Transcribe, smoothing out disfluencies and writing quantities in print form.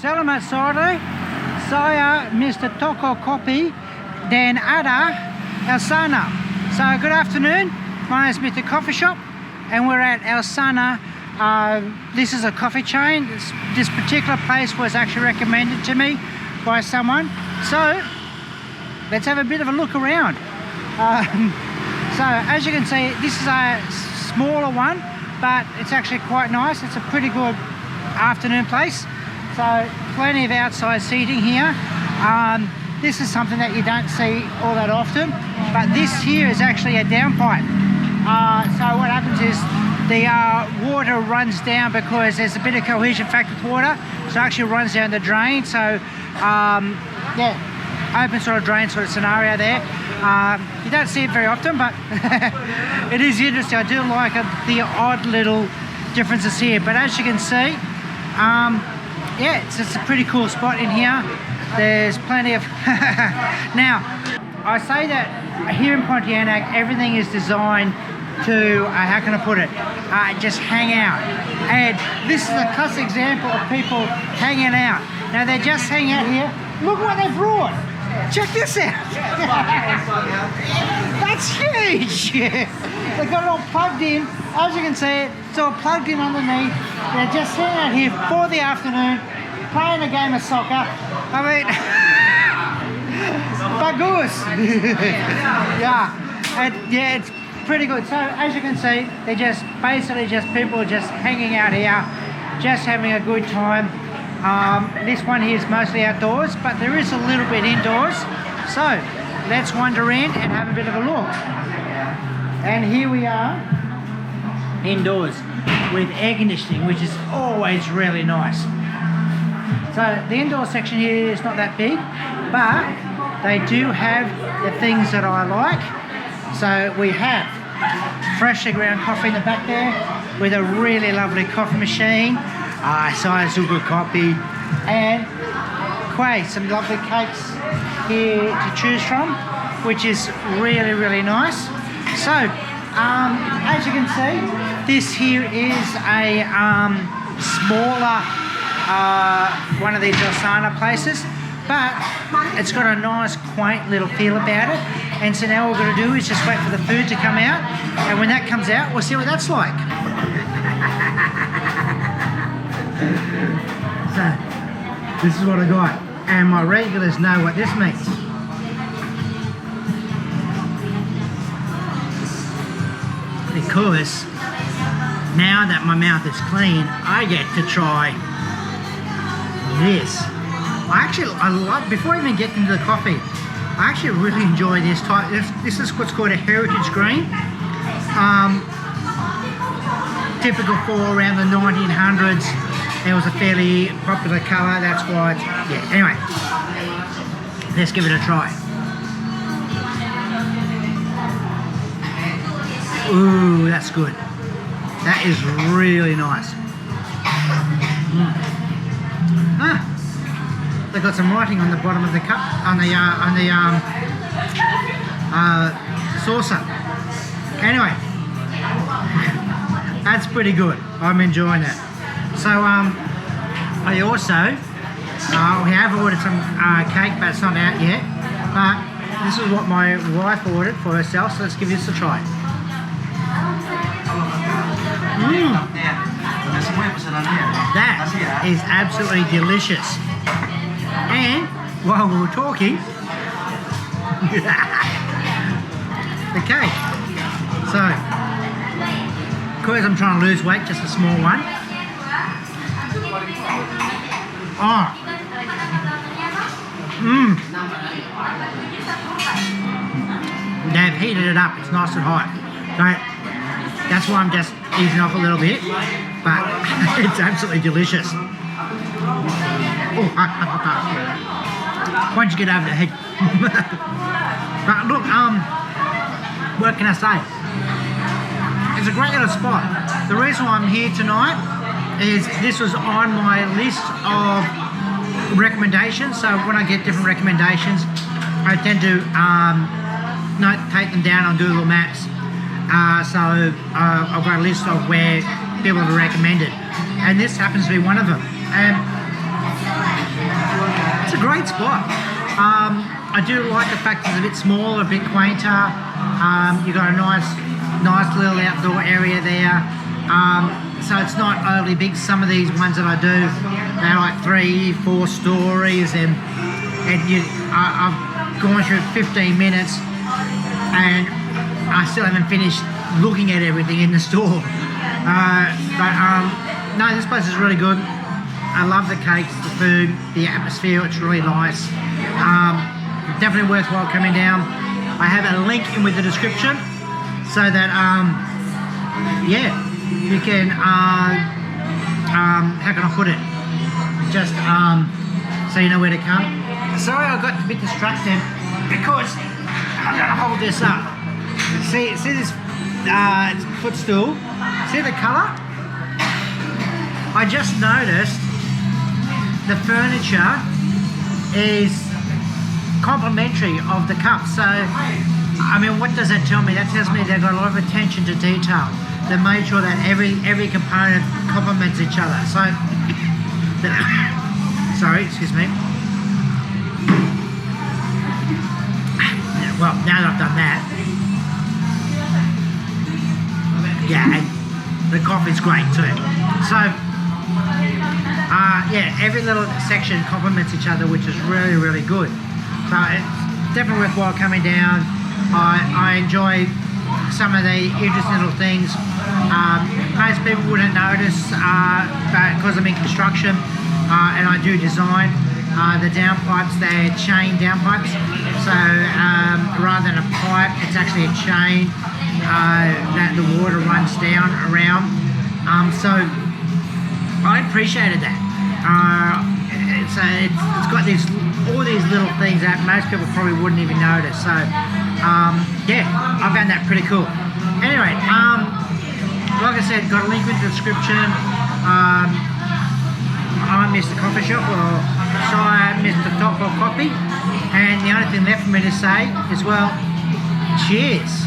Selamat sore, saya mrtokokopi dan ada Elsana. So good afternoon, my name is Mr. Coffee Shop and we're at Elsana. This is a coffee chain. This particular place was actually recommended to me by someone. So let's have a bit of a look around. So as you can see, this is a smaller one, but it's actually quite nice. It's a pretty good afternoon place. So plenty of outside seating here. This is something that you don't see all that often, but this here is actually a downpipe. So what happens is the water runs down because there's a bit of cohesion factor with water, so it actually runs down the drain. So yeah, open sort of drain sort of scenario there. You don't see it very often, but it is interesting. I do like the odd little differences here, but as you can see, yeah, it's a pretty cool spot in here. There's plenty of now I say that here in Pontianak everything is designed to how can I put it, just hang out, and this is a classic example of people hanging out. Now they're just hanging out here. Look what they brought. Check this out. That's huge. They got it all plugged in. As you can see, it's all plugged in underneath. They're just sitting out here for the afternoon, playing a game of soccer. I mean, bagus. Yeah, and yeah, it's pretty good. So as you can see, they're just basically just people just hanging out here, just having a good time. This one here is mostly outdoors, but there is a little bit indoors. So let's wander in and have a bit of a look. And here we are indoors with air conditioning, which is always really nice. So the indoor section here is not that big, but they do have the things that I like. So we have freshly ground coffee in the back there with a really lovely coffee machine. Mrcoffeeshop, and some lovely cakes here to choose from, which is really, really nice. So as you can see, this here is a smaller one of these Elsana places, but it's got a nice quaint little feel about it. And so now what we're going to do is just wait for the food to come out, and when that comes out we'll see what that's like. So this is what I got, and my regulars know what this means. Because now that my mouth is clean, I get to try this. I like, before I even get into the coffee, I actually really enjoy this type. This is what's called a heritage green. Typical for around the 1900s. It was a fairly popular colour, that's why it's, yeah, anyway. Let's give it a try. Ooh, that's good. That is really nice. They've got some writing on the bottom of the cup, on the saucer. Anyway, that's pretty good. I'm enjoying it. So I also we have ordered some cake, but it's not out yet. But this is what my wife ordered for herself, so let's give this a try. That is absolutely delicious. And while we were talking, the cake. So, because I'm trying to lose weight, just a small one. Oh. They've heated it up, it's nice and hot. So, that's why I'm just easing off a little bit, but it's absolutely delicious. Oh, once you get over the head. But look, what can I say? It's a great little spot. The reason why I'm here tonight is this was on my list of recommendations. So when I get different recommendations, I tend to take them down on Google Maps. So I've got a list of where people have recommended, and this happens to be one of them. And good spot. I do like the fact it's a bit smaller, a bit quainter. You've got a nice little outdoor area there. So it's not overly big. Some of these ones that I do, they're like 3-4 stories, and I've gone through 15 minutes and I still haven't finished looking at everything in the store. No, this place is really good. I love the cakes, the food, the atmosphere. It's really nice. Definitely worthwhile coming down. I have a link in with the description so that yeah, you can how can I put it? Just so you know where to come. Sorry, I got a bit distracted because I'm gonna hold this up. See this footstool? See the colour? I just noticed the furniture is complimentary of the cup. So, I mean, what does that tell me? That tells me they've got a lot of attention to detail. They made sure that every component complements each other. So, sorry, excuse me. Well, now that I've done that, yeah, and the coffee's great too. So, yeah, every little section complements each other, which is really, really good. So it's definitely worthwhile coming down. I enjoy some of the interesting little things. Most people wouldn't notice, but because I'm in construction and I do design, the downpipes, they're chain downpipes. So rather than a pipe, it's actually a chain that the water runs down around. So I appreciated that. It's got all these little things that most people probably wouldn't even notice. So yeah, I found that pretty cool. Anyway, like I said, got a link in the description. I'm Mr. Coffee Shop, or mrtokokopi, and the only thing left for me to say is, well, cheers.